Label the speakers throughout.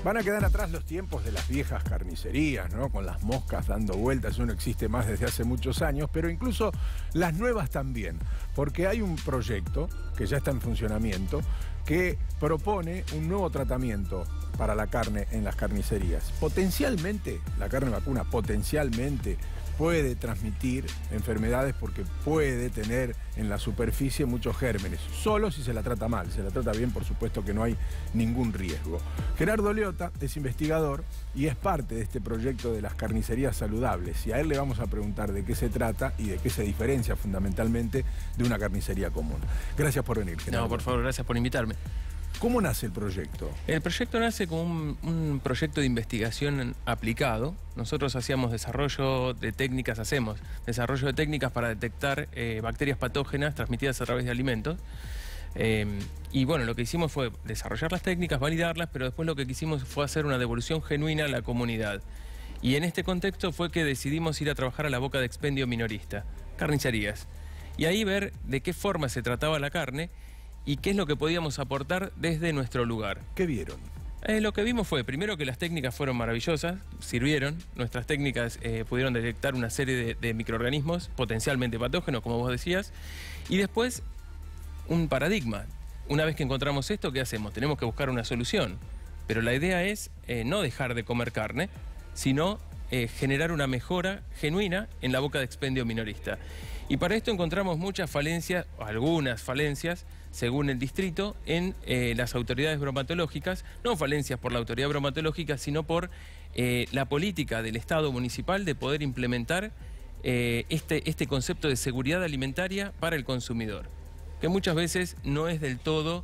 Speaker 1: Van a quedar atrás los tiempos de las viejas carnicerías, ¿no? Con las moscas dando vueltas, eso no existe más desde hace muchos años, pero incluso las nuevas también, porque hay un proyecto que ya está en funcionamiento que propone un nuevo tratamiento para la carne en las carnicerías. Potencialmente, la carne vacuna potencialmente puede transmitir enfermedades porque puede tener en la superficie muchos gérmenes, solo si se la trata mal. Si se la trata bien, por supuesto que no hay ningún riesgo. Gerardo Leota es investigador y es parte de este proyecto de las carnicerías saludables, y a él le vamos a preguntar de qué se trata y de qué se diferencia fundamentalmente de una carnicería común. Gracias por venir, Gerardo.
Speaker 2: No, por favor, gracias por invitarme.
Speaker 1: ¿Cómo nace el proyecto?
Speaker 2: El proyecto nace como un proyecto de investigación aplicado. Nosotros hacemos desarrollo de técnicas, para detectar bacterias patógenas transmitidas a través de alimentos. Y bueno, lo que hicimos fue desarrollar las técnicas, validarlas, pero después lo que quisimos fue hacer una devolución genuina a la comunidad. Y en este contexto fue que decidimos ir a trabajar a la boca de expendio minorista, carnicerías. Y ahí ver de qué forma se trataba la carne y qué es lo que podíamos aportar desde nuestro lugar.
Speaker 1: ¿Qué vieron?
Speaker 2: Lo que vimos fue, primero, que las técnicas fueron maravillosas, sirvieron. Nuestras técnicas pudieron detectar una serie de microorganismos potencialmente patógenos, como vos decías. Y después, un paradigma. Una vez que encontramos esto, ¿qué hacemos? Tenemos que buscar una solución. Pero la idea es no dejar de comer carne, sino generar una mejora genuina en la boca de expendio minorista. Y para esto encontramos muchas falencias, algunas falencias, según el distrito, en las autoridades bromatológicas. No falencias por la autoridad bromatológica, sino por la política del Estado municipal de poder implementar este concepto de seguridad alimentaria para el consumidor, que muchas veces no es del todo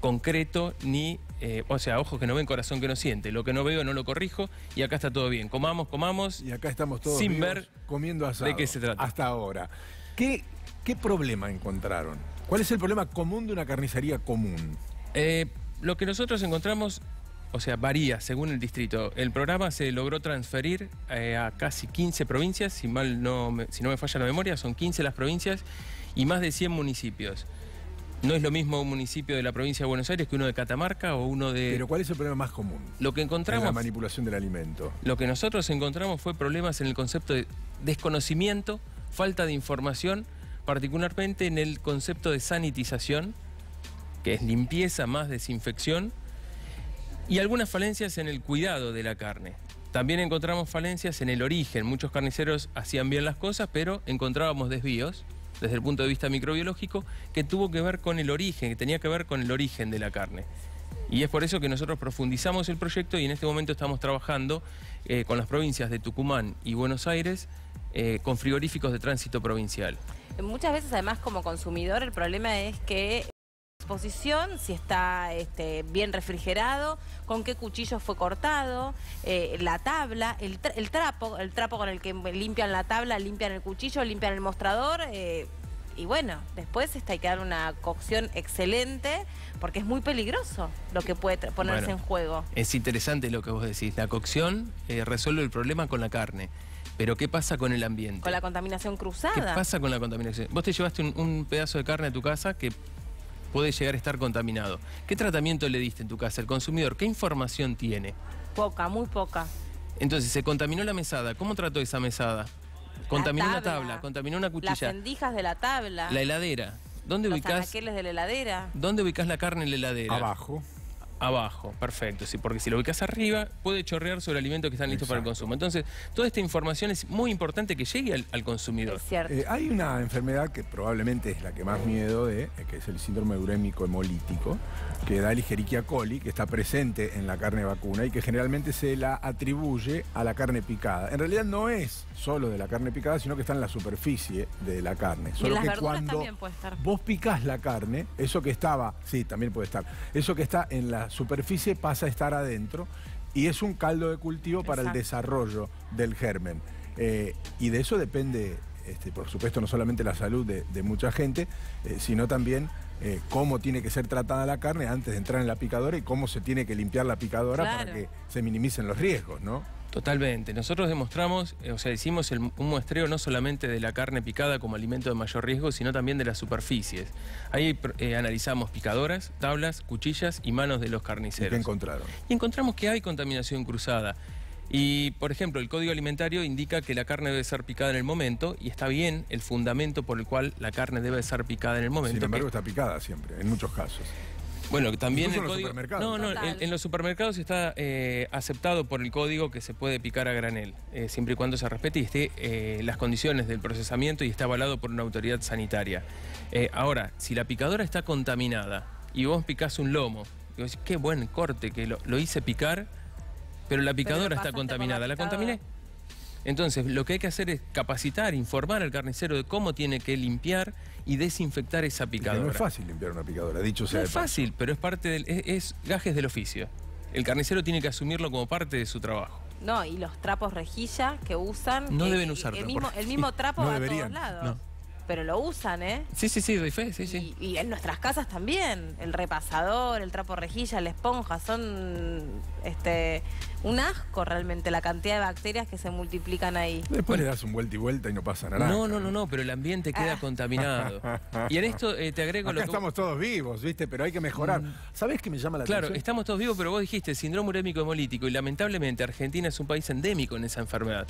Speaker 2: concreto ni... o sea, ojos que no ven, corazón que no siente. Lo que no veo no lo corrijo y acá está todo bien. Comamos, comamos.
Speaker 1: Y acá estamos todos
Speaker 2: sin
Speaker 1: vivos,
Speaker 2: ver
Speaker 1: comiendo asado.
Speaker 2: de qué se trata.
Speaker 1: Hasta ahora. ¿Qué problema encontraron? ¿Cuál es el problema común de una carnicería común?
Speaker 2: Lo que nosotros encontramos, o sea, varía según el distrito. El programa se logró transferir a casi 15 provincias, si no me falla la memoria, son 15 las provincias y más de 100 municipios. No es lo mismo un municipio de la provincia de Buenos Aires que uno de Catamarca o uno de...
Speaker 1: Pero ¿cuál es el problema más común?
Speaker 2: Lo que encontramos...
Speaker 1: En la manipulación del alimento.
Speaker 2: Lo que nosotros encontramos fue problemas en el concepto de desconocimiento, falta de información, particularmente en el concepto de sanitización, que es limpieza más desinfección, y algunas falencias en el cuidado de la carne. También encontramos falencias en el origen. Muchos carniceros hacían bien las cosas, pero encontrábamos desvíos desde el punto de vista microbiológico, que tuvo que ver con el origen, que tenía que ver con el origen de la carne. Y es por eso que nosotros profundizamos el proyecto y en este momento estamos trabajando con las provincias de Tucumán y Buenos Aires con frigoríficos de tránsito provincial.
Speaker 3: Muchas veces, además, como consumidor, el problema es que exposición, si está bien refrigerado, con qué cuchillo fue cortado, la tabla, el trapo con el que limpian la tabla, limpian el cuchillo, limpian el mostrador, y bueno, después hay que dar una cocción excelente, porque es muy peligroso lo que puede ponerse en juego.
Speaker 2: Es interesante lo que vos decís, la cocción resuelve el problema con la carne. Pero ¿qué pasa con el ambiente?
Speaker 3: Con la contaminación cruzada.
Speaker 2: ¿Qué pasa con la contaminación? Vos te llevaste un pedazo de carne a tu casa que puede llegar a estar contaminado. ¿Qué tratamiento le diste en tu casa al consumidor? ¿Qué información tiene?
Speaker 3: Poca, muy poca.
Speaker 2: Entonces, se contaminó la mesada. ¿Cómo trató esa mesada? Contaminó una tabla, contaminó una cuchilla.
Speaker 3: Las rendijas de la tabla.
Speaker 2: La heladera. ¿Dónde ubicás?
Speaker 3: Los anaqueles de la heladera.
Speaker 2: ¿Dónde ubicás la carne en la heladera?
Speaker 1: Abajo.
Speaker 2: Abajo, perfecto, sí, porque si lo ubicás arriba puede chorrear sobre alimentos que están listos para el consumo. Entonces, toda esta información es muy importante que llegue al consumidor.
Speaker 3: Es cierto.
Speaker 1: Hay una enfermedad que probablemente es la que más miedo que es el síndrome urémico hemolítico, que da el Escherichia coli, que está presente en la carne vacuna y que generalmente se la atribuye a la carne picada. En realidad no es solo de la carne picada, sino que está en la superficie de la carne.
Speaker 3: Y
Speaker 1: solo
Speaker 3: en las
Speaker 1: que
Speaker 3: verduras
Speaker 1: cuando
Speaker 3: también puede estar.
Speaker 1: vos picás la carne, eso que estaba, sí, también puede estar, eso que está en la superficie pasa a estar adentro y es un caldo de cultivo para el desarrollo del germen. Y de eso depende, por supuesto, no solamente la salud de mucha gente, sino también cómo tiene que ser tratada la carne antes de entrar en la picadora y cómo se tiene que limpiar la picadora para que se minimicen los riesgos, ¿no?
Speaker 2: Totalmente. Nosotros demostramos, o sea, hicimos un muestreo no solamente de la carne picada como alimento de mayor riesgo, sino también de las superficies. Ahí analizamos picadoras, tablas, cuchillas y manos de los carniceros.
Speaker 1: ¿Y qué encontraron?
Speaker 2: Y encontramos que hay contaminación cruzada. Y, por ejemplo, el Código Alimentario indica que la carne debe ser picada en el momento, y está bien el fundamento por el cual la carne debe ser picada en el momento.
Speaker 1: Sin embargo, está picada siempre, en muchos casos.
Speaker 2: Bueno, también
Speaker 1: incluso
Speaker 2: el
Speaker 1: en los
Speaker 2: código.
Speaker 1: supermercados.
Speaker 2: En los supermercados está aceptado por el código que se puede picar a granel, siempre y cuando se respete y esté las condiciones del procesamiento y está avalado por una autoridad sanitaria. Ahora, si la picadora está contaminada y vos picás un lomo, y vos decís, qué buen corte que lo hice picar, pero la picadora está contaminada, ¿la contaminé? Entonces, lo que hay que hacer es capacitar, informar al carnicero de cómo tiene que limpiar y desinfectar esa picadora.
Speaker 1: No es fácil limpiar una picadora, dicho sea
Speaker 2: No
Speaker 1: de
Speaker 2: es
Speaker 1: paso.
Speaker 2: fácil, pero es parte del, es gajes del oficio. El carnicero tiene que asumirlo como parte de su trabajo.
Speaker 3: No, y los trapos rejilla que usan...
Speaker 2: No deben usar
Speaker 3: el
Speaker 2: trapos
Speaker 3: mismo trapo
Speaker 1: No
Speaker 3: va a
Speaker 1: deberían.
Speaker 3: todos lados.
Speaker 2: No.
Speaker 3: Pero lo usan, ¿eh?
Speaker 2: Sí, doy fe, sí.
Speaker 3: Y en nuestras casas también. El repasador, el trapo rejilla, la esponja, son un asco realmente la cantidad de bacterias que se multiplican ahí.
Speaker 1: Después le das un vuelta y vuelta y no pasa nada.
Speaker 2: No, pero el ambiente queda contaminado. Y en esto te agrego
Speaker 1: Acá
Speaker 2: lo que...
Speaker 1: estamos todos vivos, ¿viste? Pero hay que mejorar. ¿Sabés qué me llama la
Speaker 2: Claro,
Speaker 1: atención?
Speaker 2: estamos todos vivos, pero vos dijiste síndrome urémico hemolítico y lamentablemente Argentina es un país endémico en esa enfermedad.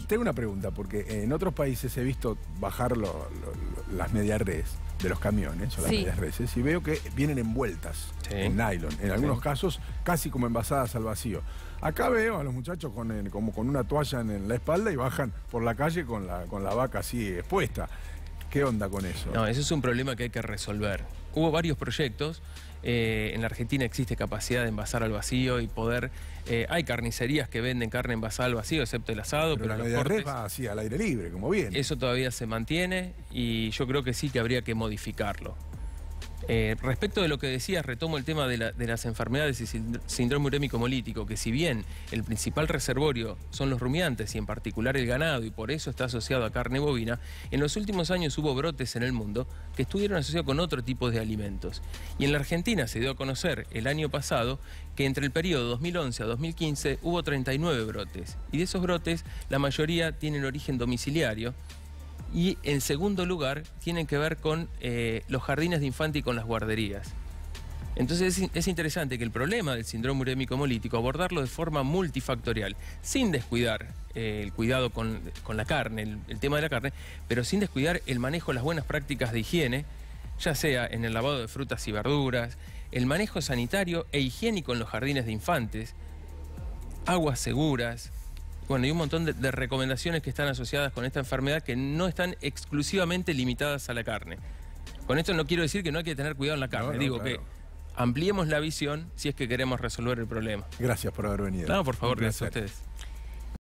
Speaker 1: Tengo una pregunta, porque en otros países he visto bajar las medias res de los camiones, o las
Speaker 3: Sí.
Speaker 1: medias reses, y veo que vienen envueltas
Speaker 2: Sí.
Speaker 1: en nylon, en algunos
Speaker 2: Sí.
Speaker 1: casos casi como envasadas al vacío. Acá veo a los muchachos como con una toalla en la espalda y bajan por la calle con la vaca así expuesta. ¿Qué onda con eso?
Speaker 2: No, eso es un problema que hay que resolver. Hubo varios proyectos. En la Argentina existe capacidad de envasar al vacío y poder... hay carnicerías que venden carne envasada al vacío, excepto el asado,
Speaker 1: pero la
Speaker 2: los
Speaker 1: media res
Speaker 2: cortes,
Speaker 1: va así al aire libre, como viene.
Speaker 2: eso todavía se mantiene y yo creo que sí que habría que modificarlo. Respecto de lo que decías, retomo el tema de las enfermedades y síndrome urémico hemolítico, que si bien el principal reservorio son los rumiantes y en particular el ganado y por eso está asociado a carne bovina, en los últimos años hubo brotes en el mundo que estuvieron asociados con otro tipo de alimentos. Y en la Argentina se dio a conocer el año pasado que entre el periodo 2011 a 2015 hubo 39 brotes. Y de esos brotes, la mayoría tienen origen domiciliario. Y en segundo lugar, tienen que ver con los jardines de infante y con las guarderías. Entonces es interesante que el problema del síndrome urémico hemolítico, abordarlo de forma multifactorial, sin descuidar el cuidado con la carne, el tema de la carne, pero sin descuidar el manejo de las buenas prácticas de higiene, ya sea en el lavado de frutas y verduras, el manejo sanitario e higiénico en los jardines de infantes, aguas seguras. Bueno, hay un montón de recomendaciones que están asociadas con esta enfermedad que no están exclusivamente limitadas a la carne. Con esto no quiero decir que no hay que tener cuidado en la carne, digo
Speaker 1: claro.
Speaker 2: que ampliemos la visión si es que queremos resolver el problema.
Speaker 1: Gracias por haber venido.
Speaker 2: No, por favor,
Speaker 1: Un
Speaker 2: gracias a
Speaker 1: placer.
Speaker 2: ustedes.